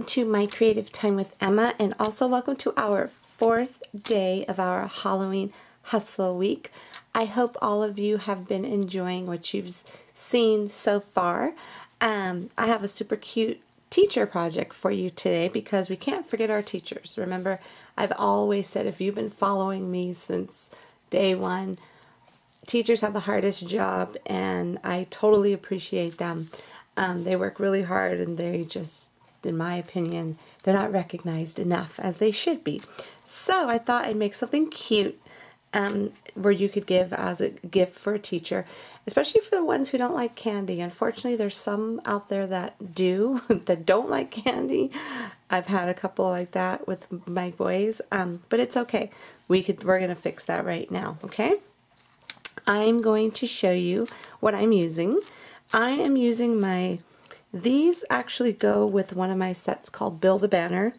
to My Creative Time with Emma, and also welcome to our 4th day of our Halloween Hustle Week. I hope all of you have been enjoying what you've seen so far. I have a super cute teacher project for you today because we can't forget our teachers. Remember, I've always said, if you've been following me since day one, teachers have the hardest job, and I totally appreciate them. They work really hard, and they just, in my opinion, they're not recognized enough as they should be. So I thought I'd make something cute where you could give as a gift for a teacher, especially for the ones who don't like candy. Unfortunately, there's some out there that do, that don't like candy. I've had a couple like that with my boys, but it's okay. We're going to fix that right now, okay? I'm going to show you what I'm using. I am using these actually go with one of my sets called Build-A-Banner.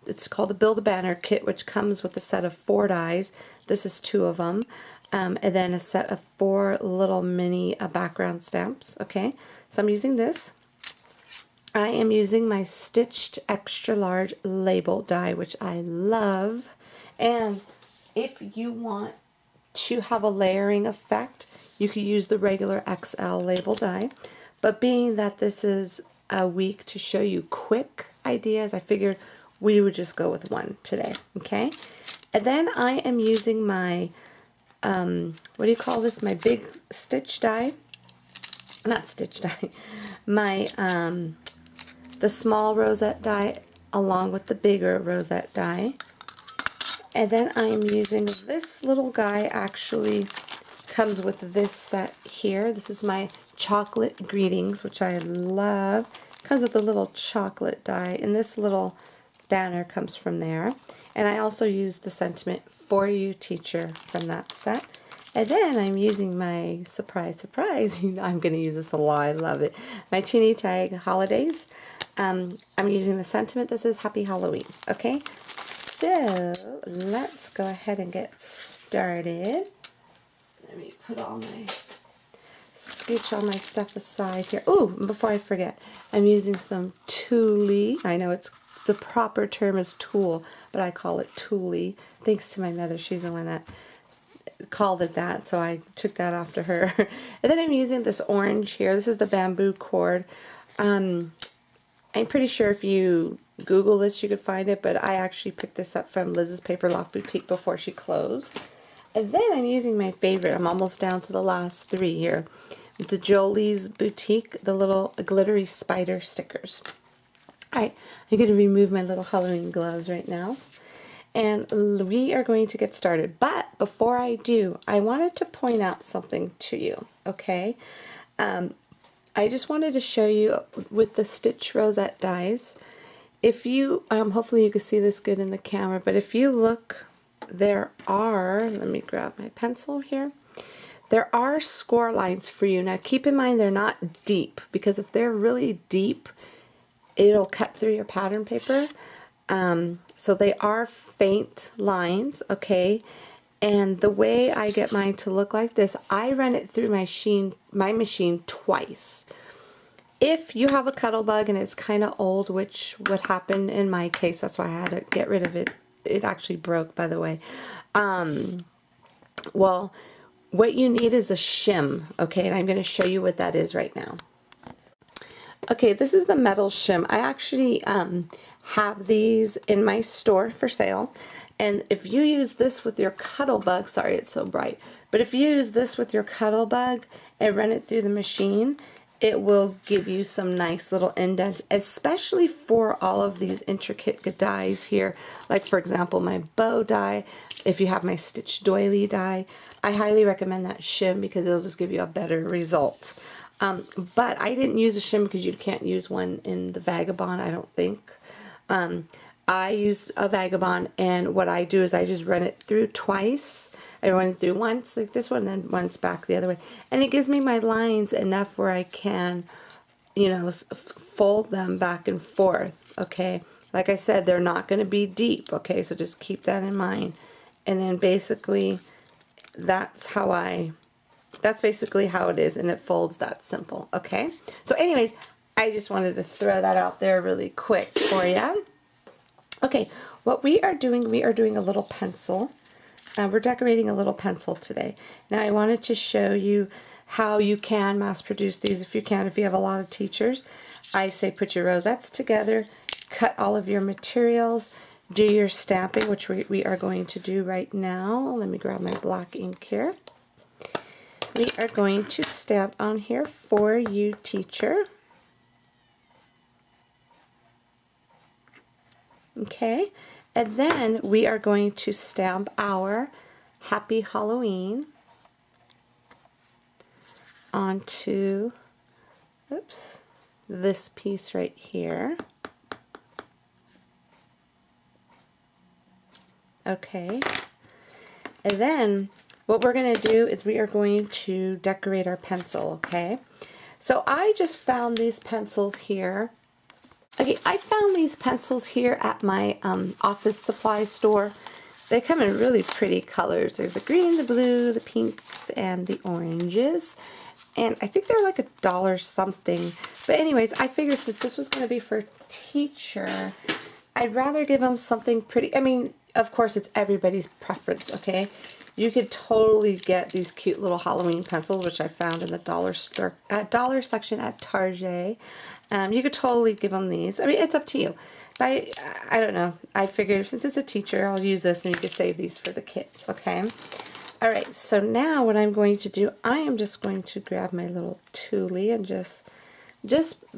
It's called the Build-A-Banner kit, which comes with a set of 4 dies. This is 2 of them. And then a set of 4 little mini background stamps. Okay, so I'm using this. I am using my stitched extra large label die, which I love. And if you want to have a layering effect, you could use the regular XL label die, but being that this is a week to show you quick ideas, I figured we would just go with one today, okay? And then I am using my, what do you call this, my big stitch die, not stitch die, my, the small rosette die along with the bigger rosette die. And then I am using this little guy, actually comes with this set here. This is my chocolate greetings, which I love. Comes with a little chocolate die, and this little banner comes from there. And I also use the sentiment for you, teacher, from that set. And then I'm using my surprise, I'm going to use this a lot, I love it, my teeny tag holidays. I'm using the sentiment that says Happy Halloween, okay? So let's go ahead and get started. Let me scooch all my stuff aside here. Oh, before I forget, I'm using some tulle. I know the proper term is tulle, but I call it tulle. Thanks to my mother, she's the one that called it that, so I took that off to her. And then I'm using this orange here. This is the bamboo cord. I'm pretty sure if you Google this, you could find it, but I actually picked this up from Liz's Paper Loft Boutique before she closed. And then I'm using my favorite. I'm almost down to the last 3 here. The Jolie's Boutique, the little glittery spider stickers. Alright, I'm going to remove my little Halloween gloves right now. And we are going to get started. But before I do, I wanted to point out something to you, okay? I just wanted to show you with the Stitch Rosette dies. If you, hopefully you can see this good in the camera, but if you look, there are, let me grab my pencil here. There are score lines for you. Now keep in mind they're not deep, because if they're really deep, it'll cut through your pattern paper. So they are faint lines, okay? And the way I get mine to look like this, I run it through my machine twice. If you have a cuddle bug and it's kind of old, which would happen in my case, that's why I had to get rid of it. It actually broke, by the way. Well, what you need is a shim, okay? And I'm going to show you what that is right now. Okay, this is the metal shim. I actually have these in my store for sale. And if you use this with your cuddle bug, sorry it's so bright, but if you use this with your cuddle bug and run it through the machine, it will give you some nice little indents, especially for all of these intricate dies here. Like, for example, my bow die. If you have my stitch doily die, I highly recommend that shim because it'll just give you a better result. But I didn't use a shim because you can't use one in the Vagabond, I don't think. I use a Vagabond, and what I do is I just run it through twice. I run it through once like this one, then once back the other way. And it gives me my lines enough where I can, you know, fold them back and forth, okay? Like I said, they're not going to be deep, okay? So just keep that in mind. And then basically, that's basically how it is, and it folds that simple, okay? So anyways, I just wanted to throw that out there really quick for you. Okay, what we are doing a little pencil. We're decorating a little pencil today. Now I wanted to show you how you can mass produce these if you can. If you have a lot of teachers, I say put your rosettes together, cut all of your materials, do your stamping, which we are going to do right now. Let me grab my black ink here. We are going to stamp on here for you, teacher. Okay, and then we are going to stamp our Happy Halloween onto, oops, this piece right here. Okay, and then what we're going to do is we are going to decorate our pencil, okay? So I just found these pencils here. Okay, I found these pencils here at my office supply store. They come in really pretty colors. There's the green, the blue, the pinks, and the oranges. And I think they're like $1 something. But anyways, I figured since this was going to be for teacher, I'd rather give them something pretty. I mean, of course, it's everybody's preference, okay? You could totally get these cute little Halloween pencils, which I found in the dollar section at Target. You could totally give them these. I mean, it's up to you. But I don't know. I figured since it's a teacher, I'll use this and you can save these for the kids, okay? All right, so now what I'm going to do, I am just going to grab my little toolie and just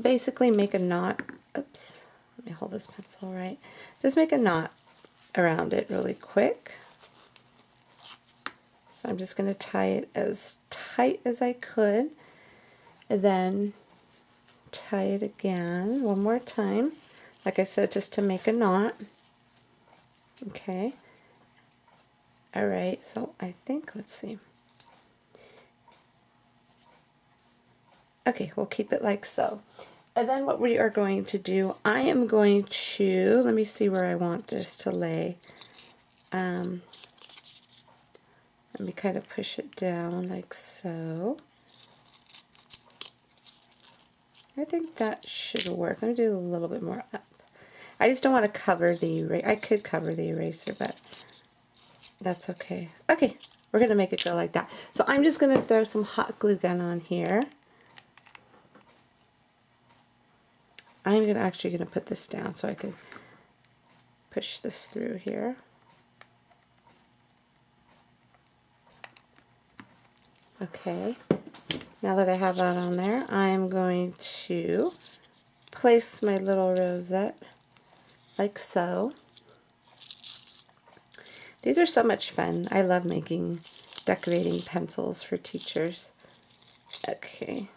basically make a knot. Oops, let me hold this pencil right. Just make a knot around it really quick. So I'm just going to tie it as tight as I could, and then tie it again one more time. Like I said, just to make a knot. Okay. All right, so I think, let's see. Okay, we'll keep it like so. And then what we are going to do, I am going to, let me see where I want this to lay. Let me kind of push it down like so. I think that should work. Let me do a little bit more up. I just don't want to cover the eraser. I could cover the eraser, but that's okay. Okay, we're going to make it go like that. So I'm just going to throw some hot glue gun on here. I'm actually going to put this down so I can push this through here. Okay, now that I have that on there, I'm going to place my little rosette like so. These are so much fun. I love decorating pencils for teachers. Okay.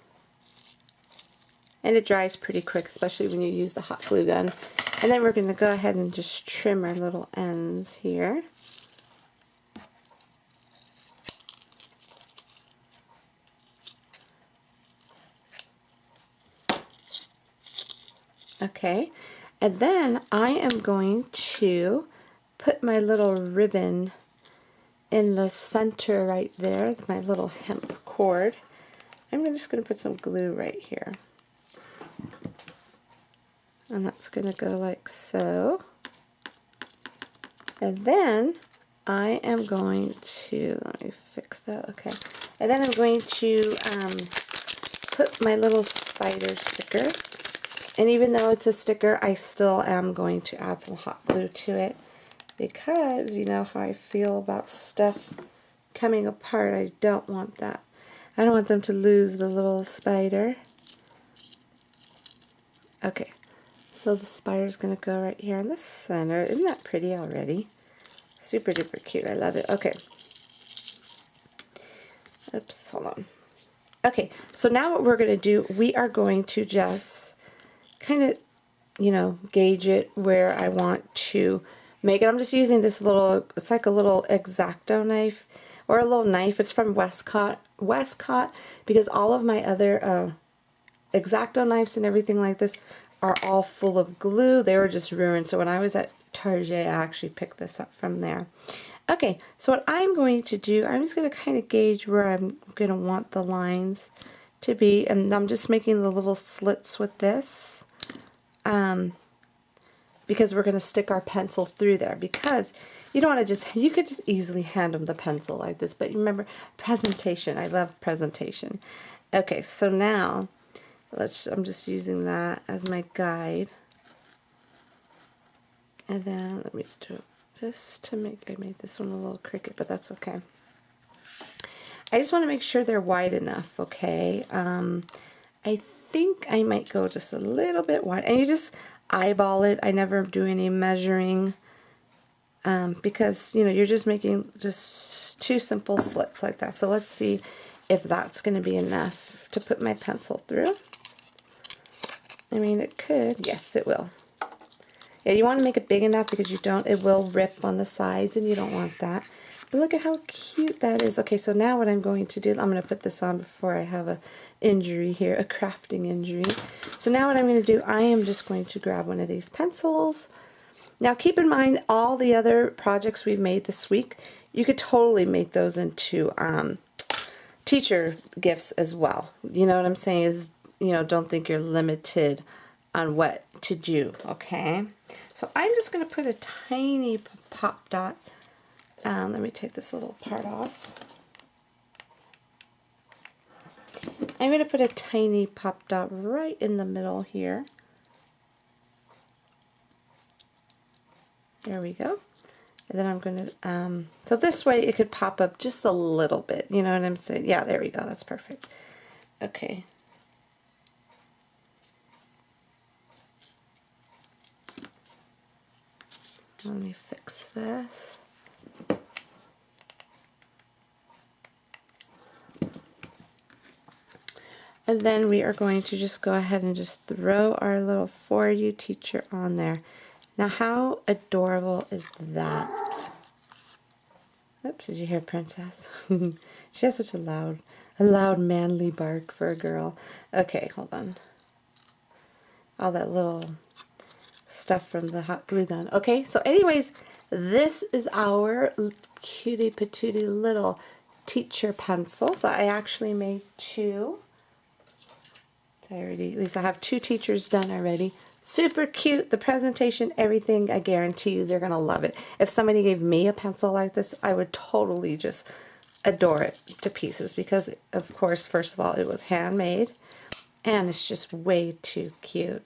And it dries pretty quick, especially when you use the hot glue gun. And then we're going to go ahead and just trim our little ends here. Okay, and then I am going to put my little ribbon in the center right there, my little hemp cord. I'm just going to put some glue right here. And that's going to go like so. And then I am going to, let me fix that, okay. And then I'm going to put my little spider sticker. And even though it's a sticker, I still am going to add some hot glue to it because you know how I feel about stuff coming apart. I don't want that. I don't want them to lose the little spider. Okay, so the spider's going to go right here in the center. Isn't that pretty already? Super duper cute. I love it. Okay. Oops, hold on. Okay, so now what we're going to do, we are going to just kind of, you know, gauge it where I want to make it. I'm just using this little, it's like a little X-Acto knife or a little knife. It's from Westcott, because all of my other X-Acto knives and everything like this are all full of glue. They were just ruined. So when I was at Target, I actually picked this up from there. Okay, so what I'm going to do, I'm just going to kind of gauge where I'm going to want the lines to be, and I'm just making the little slits with this because we're going to stick our pencil through there, because you don't want to just, you could just easily hand them the pencil like this, but remember, presentation. I love presentation. Okay, so now I'm just using that as my guide. And then let me just do it just to make, I made this one a little crooked, but that's okay. I just want to make sure they're wide enough, okay? I think I might go just a little bit wide, and you just eyeball it. I never do any measuring because, you know, you're just making just two simple slits like that. So let's see if that's going to be enough to put my pencil through. I mean, it could. Yes, it will. Yeah, you want to make it big enough because it will rip on the sides, and you don't want that. But look at how cute that is. Okay, so now what I'm going to do, I'm going to put this on before I have a injury here, a crafting injury. So now what I'm going to do, I am just going to grab one of these pencils. Now keep in mind, all the other projects we've made this week, you could totally make those into teacher gifts as well. You know what I'm saying is, you know, don't think you're limited on what to do, okay? So I'm just going to put a tiny pop dot. Let me take this little part off. I'm going to put a tiny pop dot right in the middle here. There we go. And then I'm going to, so this way it could pop up just a little bit. You know what I'm saying? Yeah, there we go. That's perfect. Okay. Let me fix this. And then we are going to just go ahead and just throw our little For You teacher on there. Now how adorable is that? Oops, did you hear Princess? She has such a loud manly bark for a girl. Okay, hold on. All that little stuff from the hot glue gun. Okay, so anyways, this is our cutie patootie little teacher pencil. So I actually made two. At least I have two teachers done already. Super cute. The presentation, everything, I guarantee you they're going to love it. If somebody gave me a pencil like this, I would totally just adore it to pieces because, of course, first of all, it was handmade and it's just way too cute.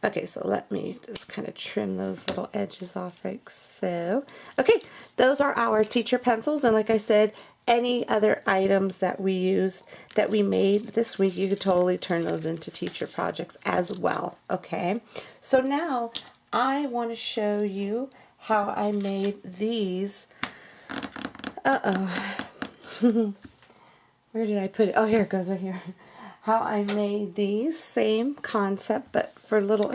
Okay, so let me just kind of trim those little edges off like so. Okay, those are our teacher pencils, and like I said, any other items that we used, that we made this week, you could totally turn those into teacher projects as well, okay? So now I want to show you how I made these. Where did I put it? Oh, here it goes right here. How I made these, same concept, but for little,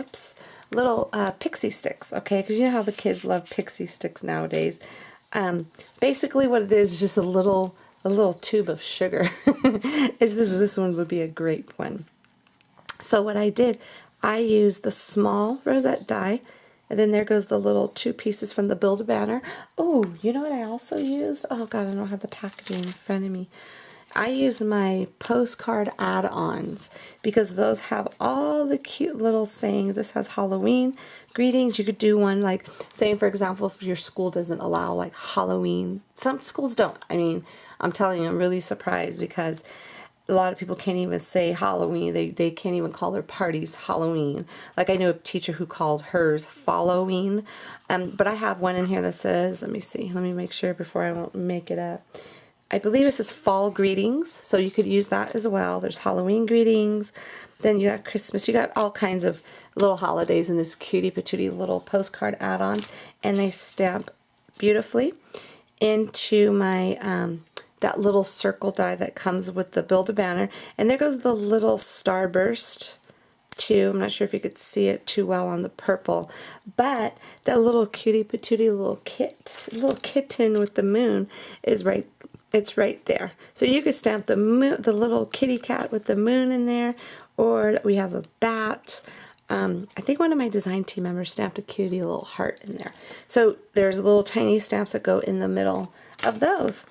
little pixie sticks, okay? Because you know how the kids love pixie sticks nowadays. Basically what it is just a little tube of sugar. This one would be a great one. So what I did, I used the small rosette die, and then there goes the little two pieces from the Build-A-Banner. Oh, you know what I also used? Oh God, I don't have the packaging in front of me. I use my postcard add-ons because those have all the cute little sayings. This has Halloween greetings. You could do one like, saying for example, if your school doesn't allow like Halloween. Some schools don't. I mean, I'm telling you, I'm really surprised because a lot of people can't even say Halloween. They can't even call their parties Halloween. Like I knew a teacher who called hers Following. But I have one in here that says, let me see, let me make sure before I won't make it up. I believe it says fall greetings, so you could use that as well. There's Halloween greetings, then you got Christmas, you got all kinds of little holidays in this cutie patootie little postcard add-ons, and they stamp beautifully into my that little circle die that comes with the Build-A-Banner. And there goes the little starburst too. I'm not sure if you could see it too well on the purple, but that little cutie patootie little kitten with the moon is right. It's right there. So you could stamp the moon, the little kitty cat with the moon in there, or we have a bat. I think one of my design team members stamped a cutie little heart in there. So there's little tiny stamps that go in the middle of those.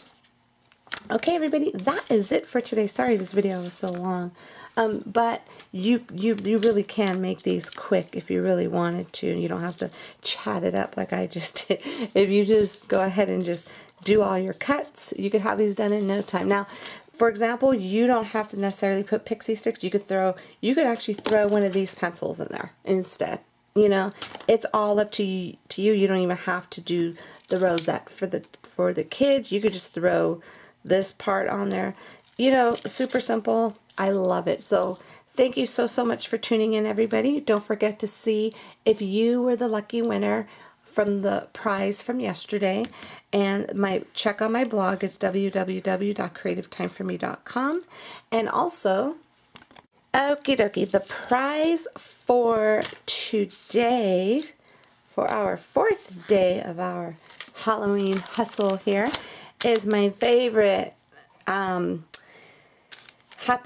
Okay, everybody, that is it for today. Sorry this video was so long. But you really can make these quick if you really wanted to. You don't have to chat it up like I just did. If you just go ahead and just do all your cuts, you could have these done in no time. Now, for example, you don't have to necessarily put pixie sticks. You could actually throw one of these pencils in there instead. You know, it's all up to you. You don't even have to do the rosette for the kids. You could just throw this part on there. You know, super simple. I love it. So thank you so much for tuning in, everybody. Don't forget to see if you were the lucky winner from the prize from yesterday, and check on my blog. It's www.creativetimeforme.com. And also, okie dokie, the prize for today, for our 4th day of our Halloween hustle here, is my favorite Happy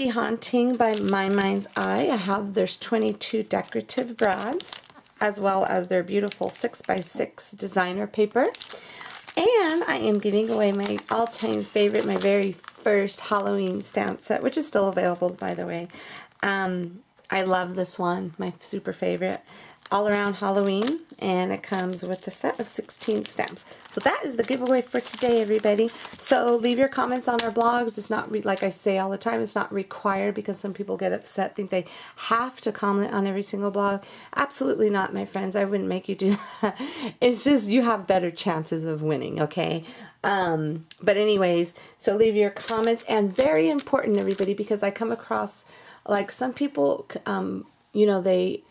Haunting by My Mind's Eye. There's 22 decorative brads, as well as their beautiful 6x6 designer paper. And I am giving away my all-time favorite, my very first Halloween stamp set, which is still available, by the way. I love this one, my super favorite. All around Halloween, and it comes with a set of 16 stamps. So that is the giveaway for today, everybody. So leave your comments on our blogs. It's not, like I say all the time, it's not required, because some people get upset, think they have to comment on every single blog. Absolutely not, my friends. I wouldn't make you do that. It's just you have better chances of winning, okay? But anyways, so leave your comments, and very important, everybody, because I come across, like, some people, you know, they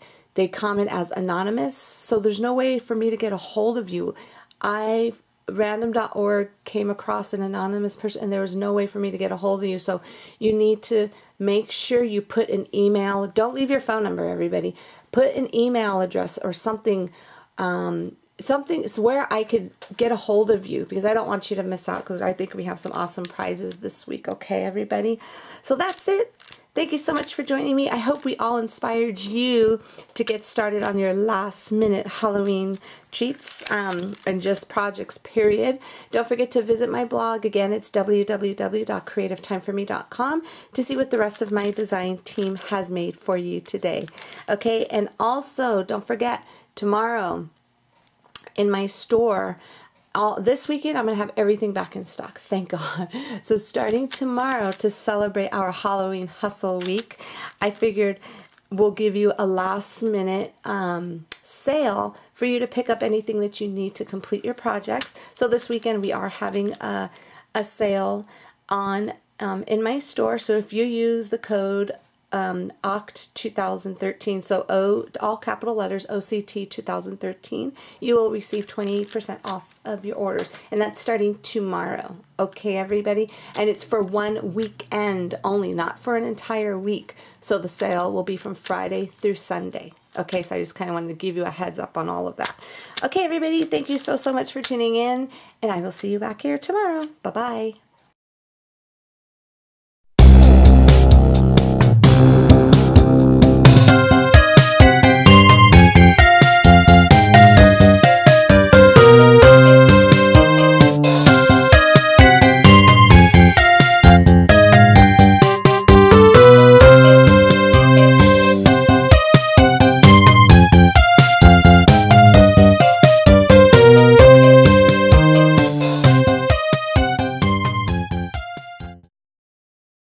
comment as anonymous, so there's no way for me to get a hold of you. Random.org came across an anonymous person, and there was no way for me to get a hold of you. So you need to make sure you put an email. Don't leave your phone number, everybody. Put an email address or something, something where I could get a hold of you, because I don't want you to miss out, because I think we have some awesome prizes this week. Okay, everybody? So that's it. Thank you so much for joining me. I hope we all inspired you to get started on your last minute Halloween treats and just projects, period. Don't forget to visit my blog. Again, it's www.creativetimeforme.com to see what the rest of my design team has made for you today. Okay, and also don't forget, tomorrow in my store, this weekend, I'm going to have everything back in stock. Thank God. So starting tomorrow, to celebrate our Halloween hustle week, I figured we'll give you a last minute sale for you to pick up anything that you need to complete your projects. So this weekend we are having a sale on in my store. So if you use the code OCT 2013, so all capital letters, OCT 2013, you will receive 20% off of your orders, and that's starting tomorrow. Okay, everybody? And it's for one weekend only, not for an entire week. So the sale will be from Friday through Sunday. Okay, so I just kind of wanted to give you a heads up on all of that. Okay, everybody, thank you so much for tuning in, and I will see you back here tomorrow. Bye-bye.